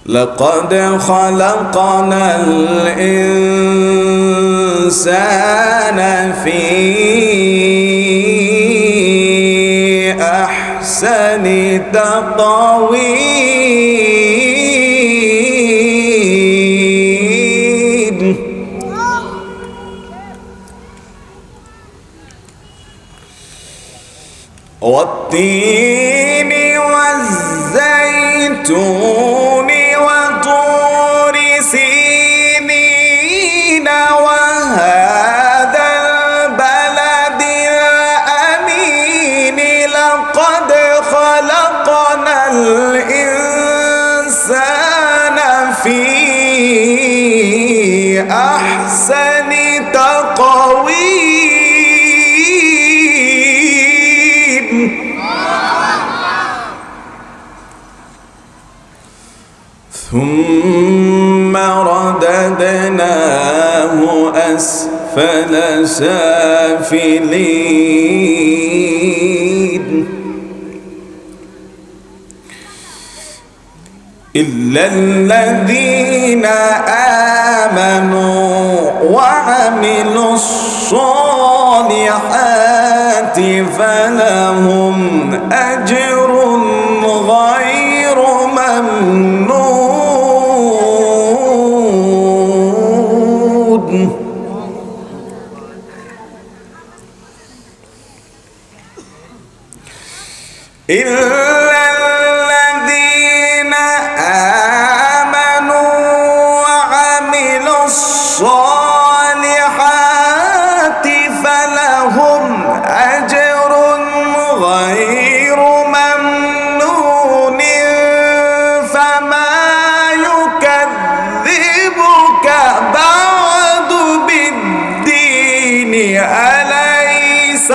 لقد خلقنا الإنسان في أحسن تقويم والتين والزيتون وطور سينين وهذا البلد الأمين لقد خلقنا الإنسان في أحسن تقويم ثم رددناه أسفل سافلين إلا الذين آمنوا وعملوا الصالحات فلهم أجر غير ممنون إلا الذين آمنوا وعملوا الصالحات فلهم أجر غير ممنون فما يكذبك بعد بالدين أليس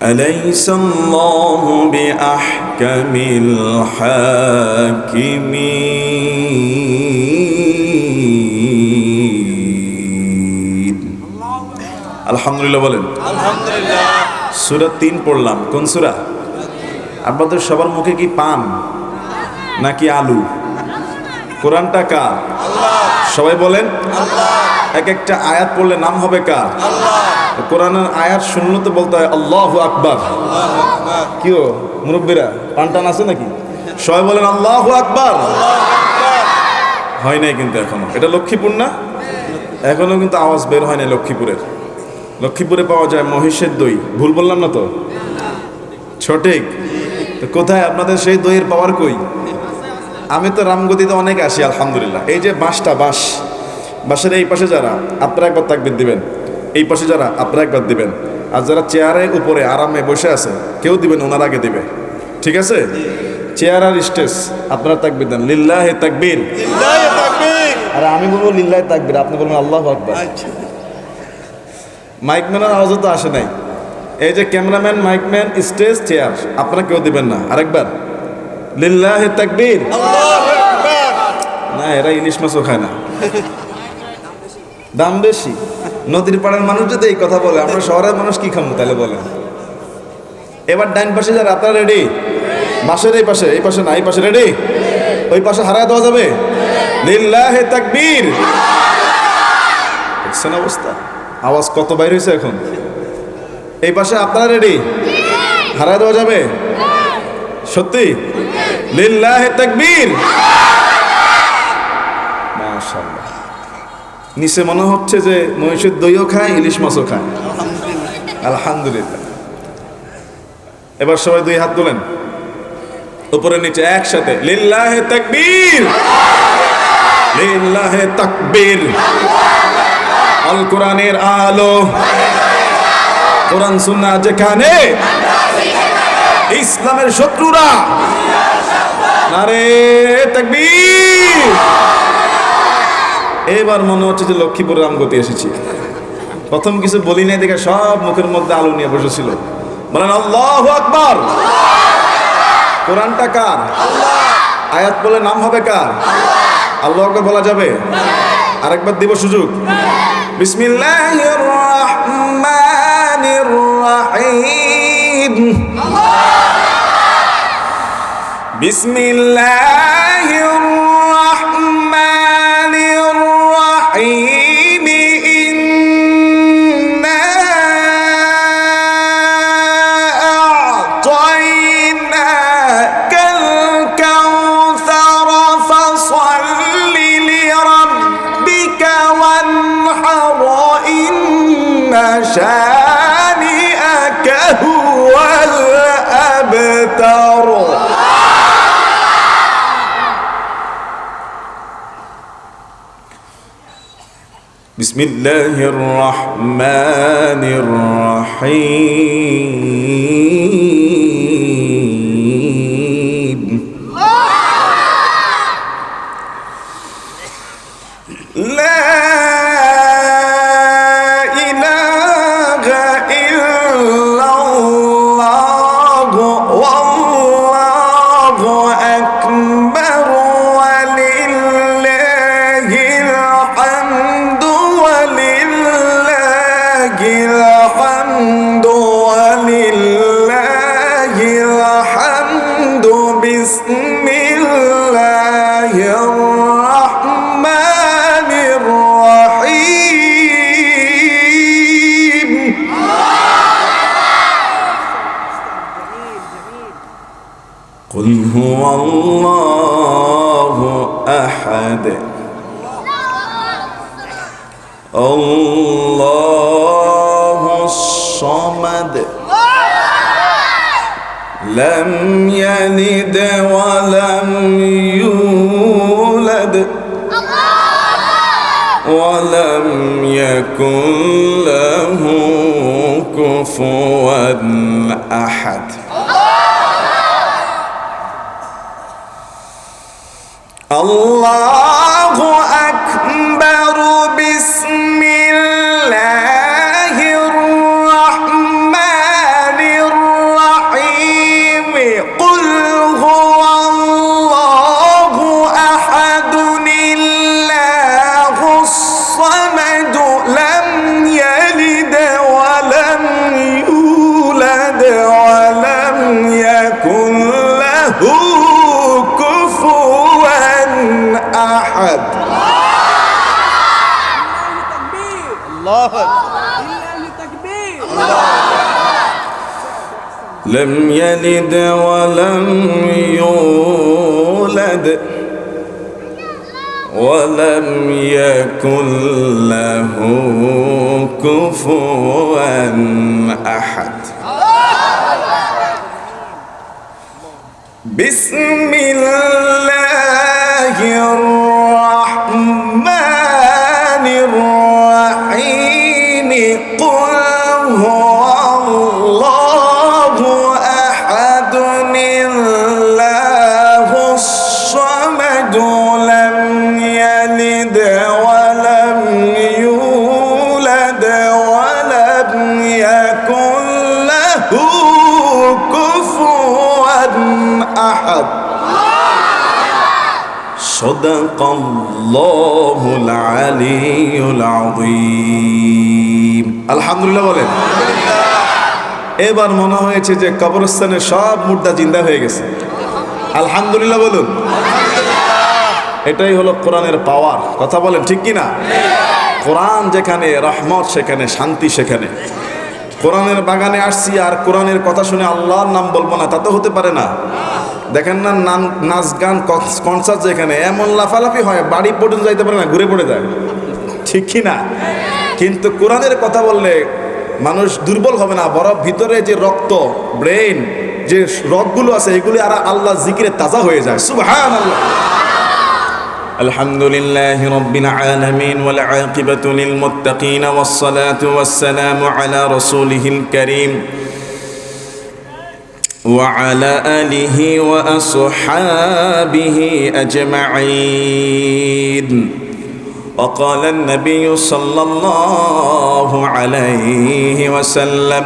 أليس الله بأحكم الحاكمين আলহামদুলিল্লাহ বলেন আলহামদুলিল্লাহ। সূরা ৩ পড়লাম। কোন সূরা? আপনাদের সবার মুখে কি পান নাকি আলু? কোরআনটা কার? সবাই বলেন এক একটা আয়াত পড়লে নাম হবে কার? কোরআনের আয়াত শুনলে তো বলতে হয় আল্লাহু আকবার। কি ও মুরব্বীরা পান টান আছে নাকি? সবাই বলেন আল্লাহু আকবার। হয় নাই কিন্তু এখনো। এটা লক্ষ্মীপুর না? এখনো কিন্তু আওয়াজ বের হয় নাই লক্ষ্মীপুরের। লক্ষ্মীপুরে পাওয়া যায় মহিষের দই। ভুল বললাম না তো? সঠিক। তো কোথায় আপনাদের সেই দইয়ের পাওয়ার কই? আমি তো রামগতিতে অনেক আসি আলহামদুলিল্লাহ। এই যে বাঁশের এই পাশে যারা, আপনারা একবার তাকবীর দিবেন। এই পাশে যারা, আপনারা একবার দিবেন। আর যারা চেয়ারের উপরে আরামে বসে আছে কেউ দিবেন, ওনার আগে দিবে। ঠিক আছে? চেয়ার আর স্টেজ আপনারা তাকবীর দেন, লিল্লাহি তাকবীর। লিল্লাহি তাকবীর। আর আমি বলবো লিল্লাহি তাকবীর, আপনি বলবেন আল্লাহু আকবার। আচ্ছা। মাইকম্যানের আওয়াজও তো আসে নাই। এই যে ক্যামেরাম্যান, মাইকম্যান, স্টেজ, চেয়ার, আপনারা কেউ দিবেন না। আরেকবার লিল্লাহি তাকবীর। আল্লাহু আকবার। না, এরা ইলিশ মাছও খায় না, দাম বেশি। নদীর পাড়ের মানুষ যদি এই কথা বলে, আমরা শহরের মানুষ কি খাবো তাহলে বলেন? এবার ডাইন পাশে যারা, আপনারা রেডি? বাঁশের এই পাশে না, এই পাশে রেডি? ওই পাশে হারায় দেওয়া যাবে? লিল্লাহি তাকবীর। দেখছেন অবস্থা? আওয়াজ কত বাইর হয়েছে এখন। এই পাশে আপনারা রেডি? হারায় দেওয়া যাবে? সত্যি? লিল্লাহি তাকবীর। মাশাআল্লাহ। নিচে মনে হচ্ছে যে মহিষের দইও খায়, ইলিশ মাছও খায়। আলহামদুলিল্লাহ। এবার সবাই দুই হাত তোলেন, উপরে নিচে একসাথে লিল্লাহি তাকবীর। লিল্লাহি তাকবীর। আল কোরআনের আলো, কোরআন সুন্নাহ যেখানে, ইসলামের শত্রুরা নারে তাকবীর। এবার মনে হচ্ছে যে লক্ষ্মীপুরে রামগতি এসেছি। প্রথম কিছু বলি নাই দেখে সব মুখের মধ্যে আলু নিয়ে বসেছিল। বলেন আল্লাহু আকবার। কোরআনটা কার? আয়াত বলে নাম হবে কার? আল্লাহু আকবার বলা যাবে? আরেকবার দিব সুযোগ। বিসমিল্লাহির বিসমিল্লাহির রহমানির রহিম ইন্না আ'তাইনাকাল কাউসার ফাসাল্লি লিরাব্বিকা ওয়ানহার ইন্না শানি'আকা হুয়াল আবতার। বিসমিল্লাহির রহমানির রহিম। লা ইলাহা ইল্লাল্লাহু ওয়াল্লাহু আকবার ওয়ালিল্লাহিল হামদু ওয়ালিল্লাহিল হামদু ওয়ালিল্লাহিল হামদু বিসমিল্লাহির রহমানির রহিম। قل هو الله أحد الله الصمد لم يلد ولم يولد ولم يكن له كفوا أحد. الله أكبر بسم الله الرحمن الرحيم. قل هو الله أحد الله الصمد لم يلد ولم يولد ولم يكن له أحد. الله لم يلد ولم يولد ولم يكن له كفوا أحد. بسم الله الرحمن الرحيم. قل هو الله أحد الله الصمد لم يلد ولم يولد ولم يكن له كفوا أحد. صدق الله العلي العظيم. আলহামদুলিল্লাহ বলেন। এবার মনে হয়েছে যে কবরস্থানের সব মুর্দা জিন্দা হয়ে গেছে। আলহামদুলিল্লাহ বলুন। এটাই হলো কোরআনের পাওয়ার। কথা বলেন ঠিক কি না? কোরআন যেখানে রহমত সেখানে শান্তি সেখানে। কোরআনের বাগানে আসছি আর কোরআনের কথা শুনে আল্লাহর নাম বলবো না, তা তো হতে পারে না। দেখেন না নাচ গান কনসার্ট যেখানে এমন লাফালাফি হয় বাড়ি পর্যন্ত যাইতে পারে না, ঘুরে পড়ে যায়, ঠিক কি না? কিন্তু কোরআনের কথা বললে মানুষ দুর্বল হবে না, বরং ভিতরে যে রক্ত ব্রেন যে রগগুলো আছে এগুলি আর আল্লাহ জিকিরে তাজা হয়ে যায়। সুবহানাল্লাহ। আলহামদুলিল্লাহি রাব্বিল আলামিন ওয়াল আকিবাতু লিল মুত্তাকিন ওয়াস সালাতু ওয়াস সালামু আলা রাসূলিহিল কারীম وعلى آله وأصحابه أجمعين. وقال النبي صلى الله عليه وسلم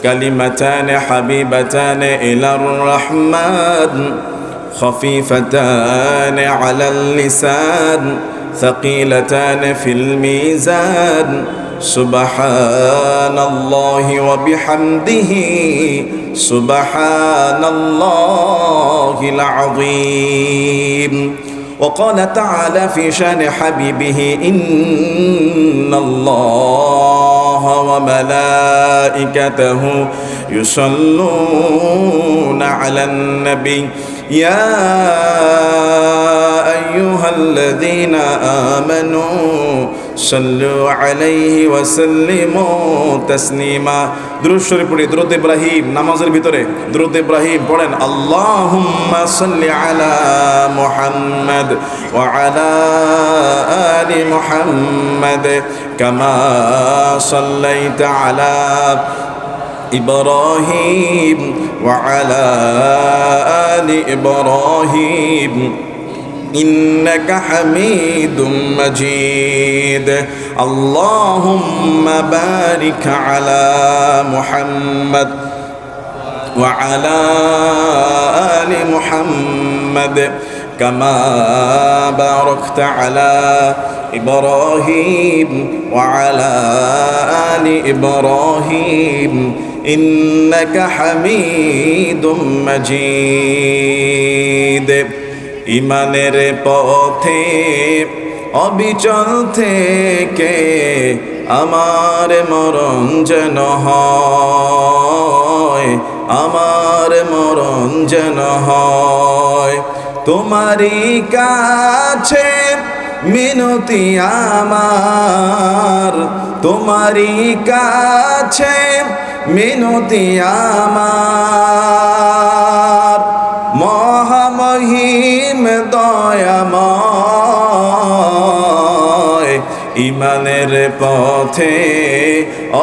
كلمتان حبيبتان إلى الرحمن خفيفتان على اللسان ثقيلتان في الميزان সুবহানাল্লাহি ওয়া বিহামদিহি সুবহানাল্লাহিল আযীম। وقال تعالى في شان حبيبه إن الله وملائكته يصلون على النبي يا أيها الذين آمنوا صلوا عليه وسلموا تسليما। দুরূদ শরীফ পড়ি, দুরূদ ইব্রাহিম। নামাজের ভিতরে দুরূদ ইব্রাহিম পড়েন, আল্লাহুম্মা সাল্লি আলা মুহাম্মাদ ওয়া আলা আলি মুহাম্মাদ কামা সাল্লাইতা আলা ইব্রাহিম ওয়া আলা আলি ইব্রাহিম إنك حميد مجيد اللهم بارك على محمد وعلى آل محمد كما باركت على إبراهيم وعلى آل إبراهيم إنك حميد مجيد ইমানের পথে অবিচল থেকে আমার মরণ যেন হয়, আমার মরণ যেন হয়। তোমারই কাছে মিনতি আমার, তোমারই কাছে মিনতি আমার। মহামহিম দয়াময় ইমানের পথে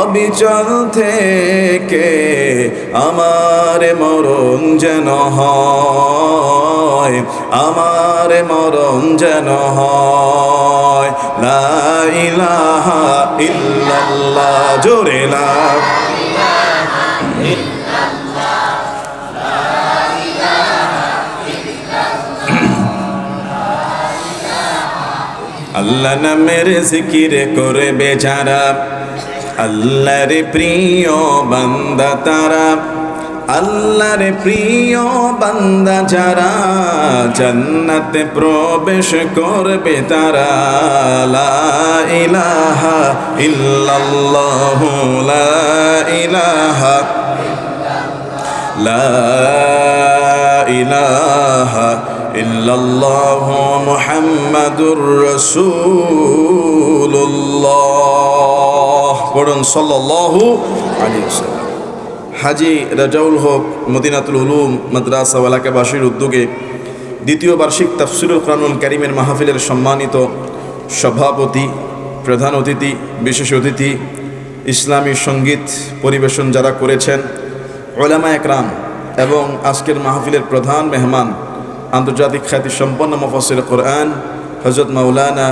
অবিচল থেকে আমার মরণ যেন হয়, আমার মরণ যেন হয়। লা ইলাহা ইল্লাল্লাহ, জোরে লা আল্লাহ নামের জিকির করবে যারা, আল্লাহর প্রিয় বান্দা তারা, আল্লাহর প্রিয় বান্দা যারা জান্নাতে প্রবেশ করবে তারা। লা ইলাহা ইল্লাল্লাহু লা ইলাহা লা ইলাহা ইল্লাল্লাহু মুহাম্মাদুর রাসূলুল্লাহ। পড়ুন সাল্লাল্লাহু আলাইহি ওয়াসাল্লাম। হাজী রাজাউল হক মদিনাতুল উলুম মাদ্রাসা এলাকাবাসীর উদ্যোগে দ্বিতীয় বার্ষিক তাফসীরুল কুরআনুল কারীমের মাহফিলের সম্মানিত সভাপতি, প্রধান অতিথি, বিশেষ অতিথি, ইসলামী সঙ্গীত পরিবেশন যারা করেছেন, উলামা একরাম এবং আজকের মাহফিলের প্রধান মেহমান আন্তর্জাতিক খ্যাতিসম্পন্ন মুফাসসির কোরআন হযরত মাওলানা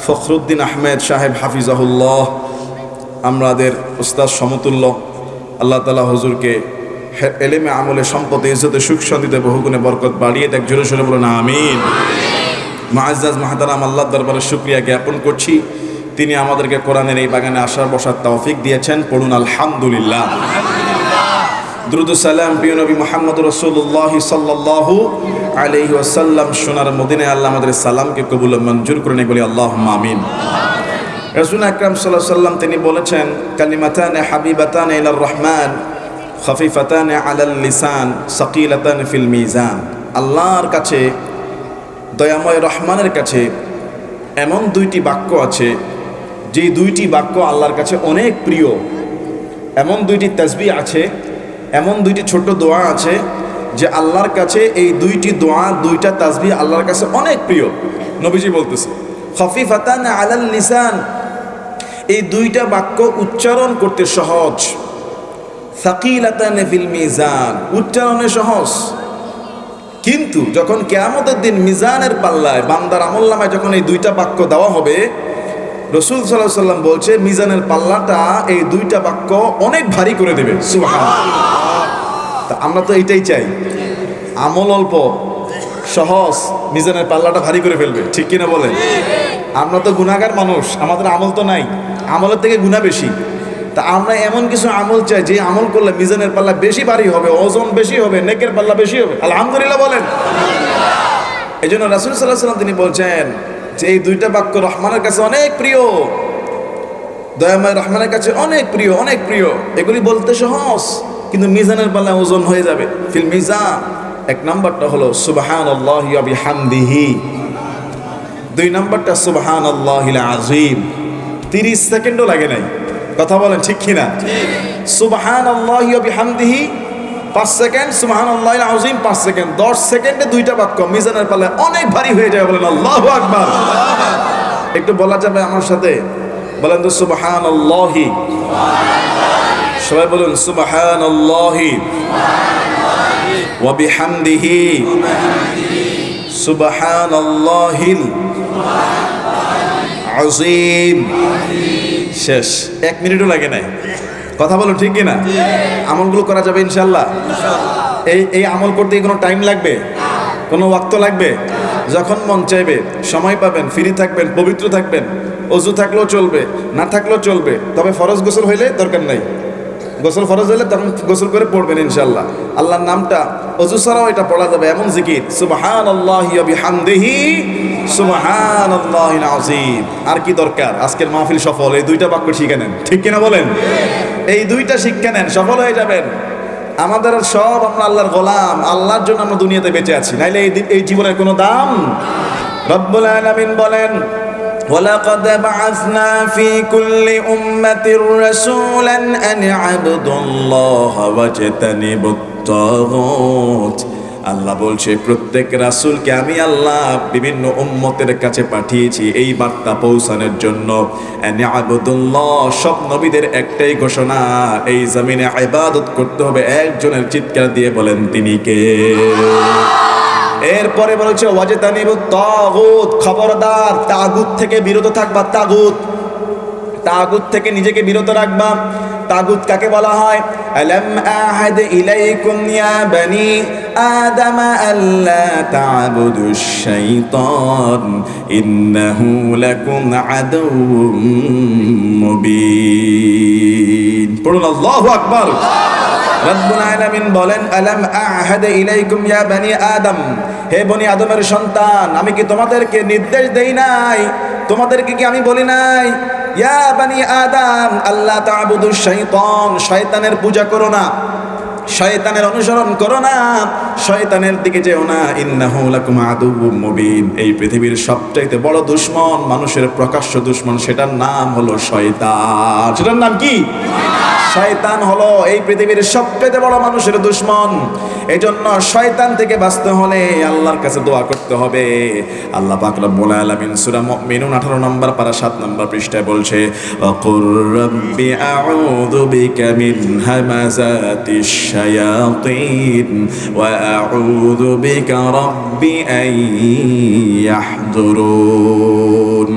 ফখরুদ্দিন আহমেদ সাহেব হাফিজাহুল্লাহ, আমাদের উস্তাদ সমতুল্য, আল্লাহ তাআলা হুজুরকে এলেমে আমলে সম্পদে ইজ্জতে সুখ শান্তিতে বহুগুণে বরকত বাড়িয়ে দেখ। জোরে সোরে বলুন আমিন। মুআজ্জাজ মুহতারাম, আল্লাহর দরবারে শুকরিয়া জ্ঞাপন করছি, তিনি আমাদেরকে কোরআনের এই বাগানে আসার বসার তৌফিক দিয়েছেন। পড়ুন আলহামদুলিল্লাহ। দ্রুত সালাম প্রিয় নবী মুহাম্মদ রাসূলুল্লাহ সাল্লাল্লাহু আলাইহি ওয়াসাল্লাম সোনার মদিনায় আল্লাহ আমাদের সালামকে কবুল ও মঞ্জুর করে নেন, বলি আল্লাহুম্মা আমিন। রাসূল আকরাম সাল্লাল্লাহু আলাইহি ওয়াসাল্লাম তিনি বলেছেন, কালিমাতানে হাবিবাতানে ইলার রহমান খাফিফাতানে আলাল লিসান সাকিলাতানে ফিল মিজান। আল্লাহর কাছে, দয়াময় রহমানের কাছে এমন দুইটি বাক্য আছে যেই দুইটি বাক্য আল্লাহর কাছে অনেক প্রিয়। এমন দুইটি তাসবিহ আছে, এমন দুইটি ছোট দোয়া আছে যে আল্লাহর কাছে এই দুইটি দোয়া, দুইটা তাসবিহ আল্লাহর কাছে অনেক প্রিয়। নবীজি বলতেছে খাফিফাতান আলাল লিসান, এই দুইটা বাক্য উচ্চারণ করতে সহজ। সাকিলাতান ফিল মিজান, উচ্চারণে সহজ, কিন্তু যখন কিয়ামতের দিন মিজানের পাল্লায় বান্দার আমলনামায় যখন এই দুইটা বাক্য দেওয়া হবে, রাসূল সাল্লাল্লাহু আলাইহি ওয়াসাল্লাম বলছে মিজানের পাল্লাটা এই দুইটা বাক্য অনেক ভারী করে দেবে। সুবহানাল্লাহ। তা আমরা তো এইটাই চাই, আমল অল্প, সহজ, মিজানের পাল্লাটা ভারী করে ফেলবে, ঠিক কিনা বলেন? আমরা তো গুনাহগার মানুষ, আমাদের আমল তো নাই, আমলের থেকে গুনাহ বেশি। তা আমরা এমন কিছু আমল চাই যে আমল করলে মিজানের পাল্লা বেশি ভারী হবে, ওজন বেশি হবে, নেকের পাল্লা বেশি হবে। আলহামদুলিল্লাহ বলেন। এই জন্য রাসূল সাল্লাল্লাহু আলাইহি ওয়াসাল্লাম তিনি বলছেন যে এই দুইটা বাক্য রহমানের কাছে অনেক প্রিয়, দয়াময় রহমানের কাছে অনেক প্রিয়, অনেক প্রিয়। এগুলি বলতে সহজ, কিন্তু মিজানের পাল্লা ওজন হয়ে যাবে। ফিল মিজান এক নাম্বারটা হলো সুবহানাল্লাহি ওয়া বিহামদিহি, দুই নাম্বারটা সুবহানাল্লাহিল আযীম। 30 সেকেন্ডও লাগে নাই। কথা বলেন ঠিক কিনা? সুবহানাল্লাহি ওয়া বিহামদিহি 5 সেকেন্ড, সুবহানাল্লাহিল আযীম 5 সেকেন্ড। 10 সেকেন্ডে দুইটা বাক্য মিজানের পাল্লায় অনেক ভারী হয়ে যায়। বলেন আল্লাহু আকবার। একটু বলা যাবে আমার সাথে? বলেন তো সুবহানাল্লাহি। সবাই বলুন সুবহানাল্লাহি ওয়া বিহামদিহি সুবহানাল্লাহিল আযীম। শেষ। 1 মিনিটও লাগে নাই। কথা বলো ঠিক কিনা? আমলগুলো করা যাবে ইনশাআল্লাহ। এই আমল করতে কোনো টাইম লাগবে? কোনো ওয়াক্ত লাগবে? যখন মন চাইবে সময় পাবেন, ফ্রি থাকবেন, পবিত্র থাকবেন। ওযু থাকলেও চলবে, না থাকলেও চলবে, তবে ফরজ গোসল হইলে দরকার নাই। গোসল ফরজ হইলে তখন গোসল করে পড়বেন ইনশাআল্লাহ। আল্লাহর নামটা ওযু ছাড়াও এটা পড়া যাবে, এমন জিকির সুবহানাল্লাহি ওয়া বিহামদিহি সুবহানাল্লাহিল আযীম। আর কি দরকার? আজকের মাহফিল সফল। এই দুইটা বাক্য শিখে নেন, ঠিক কিনা বলেন? এই দুইটা শিক্ষা নেন, সফল হয়ে যাবেন। আমাদের সব আমরা আল্লাহর গোলাম, আল্লাহর জন্য আমরা দুনিয়াতে বেঁচে আছি, নাইলে এই জীবনের কোনো দাম। রব্বুল আলামিন বলেন وَلَقَدْ بَعَثْنَا فِي كُلِّ أُمَّةٍ رَسُولًا أَنِ اعْبُدُوا اللَّهَ وَاجْتَنِبُوا الطَّاغُوتَ। আল্লাহ বলছে প্রত্যেক রাসূলকে আমি আল্লাহ বিভিন্ন উম্মতের কাছে পাঠিয়েছি এই বার্তা পৌঁছানোর জন্য। আনি আবুদুল্লাহ, সব নবীদের একটাই ঘোষণা, এই জমিনে ইবাদত করতে হবে একজনের। চিৎকার দিয়ে বলেন তিনি কে? এরপরে বলেছে ওয়াজতানিবুত তাগুত, খবরদার তাগুত থেকে বিরত থাকবা। তাগুত থেকে নিজেকে বিরত রাখবা। তাগুত কাকে বলা হয়? আলাম আহাদ ইলাইকুম ইয়া বানি আদম আল্লা তা'বুদুশ শাইতান ইন্নাহু লাকুম আদুউম মুবিন। পড়ুন আল্লাহু আকবার। রব্বুল আলামিন বলেন আলাম আহাদ ইলাইকুম ইয়া বানি আদম, হে বনি আদমের সন্তান, আমি কি তোমাদেরকে নির্দেশ দেই নাই? তোমাদেরকে কি আমি বলি নাই ইয়া বানি আদম আল্লাহ তা'বুদুশ শাইতান, শয়তানের পূজা করো না, শয়তানের অনুসরণ করো না, শয়তানের দিকে যেও না। ইন্নাহু লাকুম আদুউম মুবিন। এই পৃথিবীর সবচাইতে বড় দুশমন, মানুষের প্রকাশ্য দুশমন, সেটার নাম হলো শয়তান। সেটার নাম কি? শয়তান হলো এই পৃথিবীর সবচেয়ে বড় মানুষের দুশমন। এজন্য শয়তান থেকে বাঁচতে হলে আল্লাহর কাছে দোয়া করতে হবে। আল্লাহ পাক রব্বুল আলামিন সূরা মুমিনুন 18 নম্বর পারা 7 নম্বর পৃষ্ঠায় বলছে ওয়াকুর রাব্বি আউযু বিকা মিন হামাযাতিশ শায়াতিন ওয়া আউযু বিকা রাব্বি আন ইয়াহদুরুন।